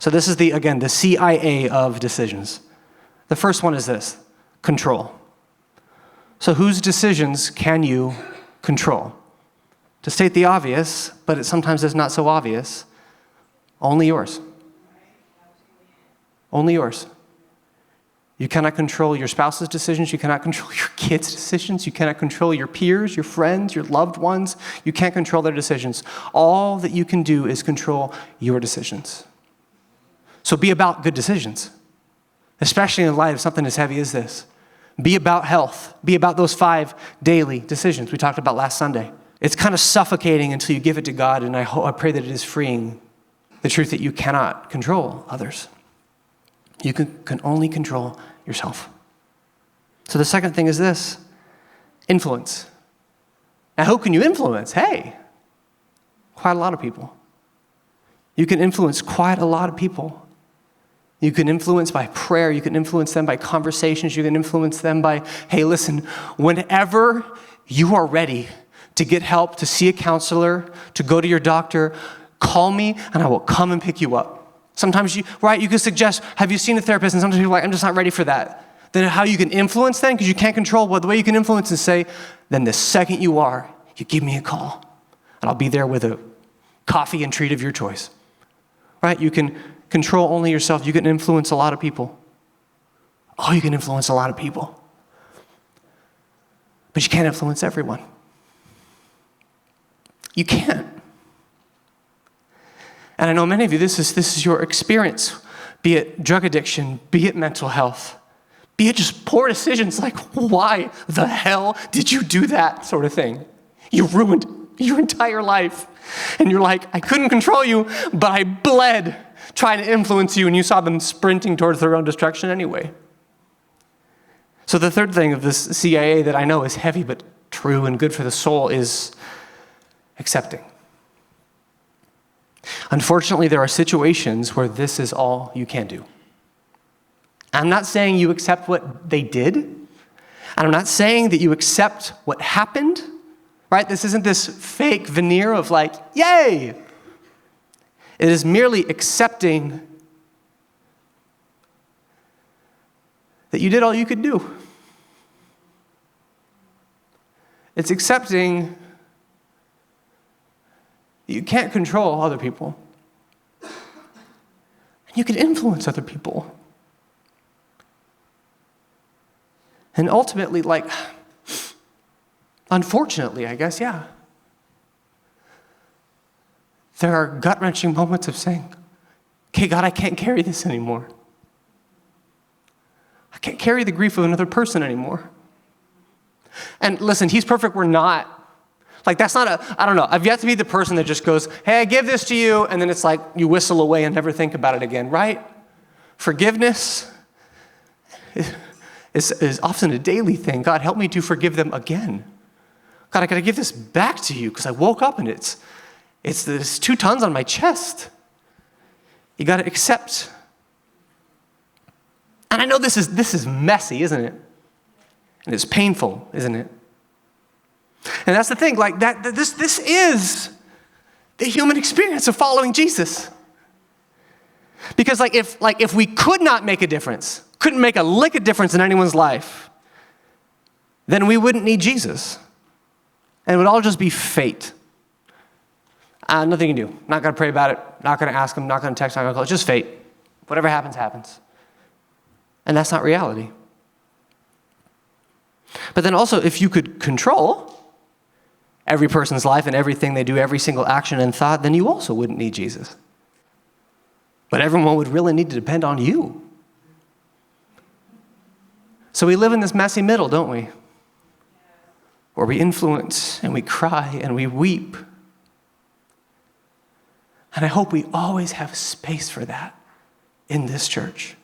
So this is the CIA of decisions. The first one is this: control. So whose decisions can you control? To state the obvious, but it sometimes is not so obvious, only yours. Only yours. You cannot control your spouse's decisions. You cannot control your kids' decisions. You cannot control your peers, your friends, your loved ones. You can't control their decisions. All that you can do is control your decisions. So be about good decisions, especially in light of something as heavy as this. Be about health. Be about those 5 daily decisions we talked about last Sunday. It's kind of suffocating until you give it to God, and I pray that it is freeing the truth that you cannot control others. You can only control yourself. So the second thing is this: influence. Now, who can you influence? Hey, quite a lot of people. You can influence quite a lot of people. You can influence by prayer. You can influence them by conversations. You can influence them by, hey, listen, whenever you are ready to get help, to see a counselor, to go to your doctor, call me and I will come and pick you up. Sometimes you can suggest, have you seen a therapist? And sometimes people are like, I'm just not ready for that. Then how you can influence then, because you can't control, the way you can influence is say, then the second you are, you give me a call and I'll be there with a coffee and treat of your choice. Right? You can control only yourself. You can influence a lot of people. Oh, you can influence a lot of people. But you can't influence everyone. You can't. And I know many of you, this is your experience, be it drug addiction, be it mental health, be it just poor decisions like, why the hell did you do that sort of thing? You ruined your entire life. And you're like, I couldn't control you, but I bled trying to influence you, and you saw them sprinting towards their own destruction anyway. So the third thing of this CIA that I know is heavy but true and good for the soul is accepting. Unfortunately, there are situations where this is all you can do. I'm not saying you accept what they did, and I'm not saying that you accept what happened, right? This isn't this fake veneer of like, yay! It is merely accepting that you did all you could do. It's accepting that you can't control other people. And you can influence other people. And ultimately, unfortunately, I guess, yeah. There are gut-wrenching moments of saying, okay, God, I can't carry this anymore. I can't carry the grief of another person anymore. And listen, he's perfect, we're not. That's not I don't know. I've yet to be the person that just goes, hey, I give this to you, and then it's like you whistle away and never think about it again, right? Forgiveness is often a daily thing. God, help me to forgive them again. God, I got to give this back to you because I woke up and it's 2 tons on my chest. You got to accept. And I know this is messy, isn't it? And it's painful, isn't it? And that's the thing, this is the human experience of following Jesus. Because if we could not make a difference, couldn't make a lick of difference in anyone's life, then we wouldn't need Jesus. And it would all just be fate. Nothing you can do. Not going to pray about it. Not going to ask him. Not going to text. Not going to call. It's just fate. Whatever happens, happens. And that's not reality. But then also, if you could control every person's life and everything they do, every single action and thought, then you also wouldn't need Jesus. But everyone would really need to depend on you. So we live in this messy middle, don't we? Where we influence and we cry and we weep. And I hope we always have space for that in this church.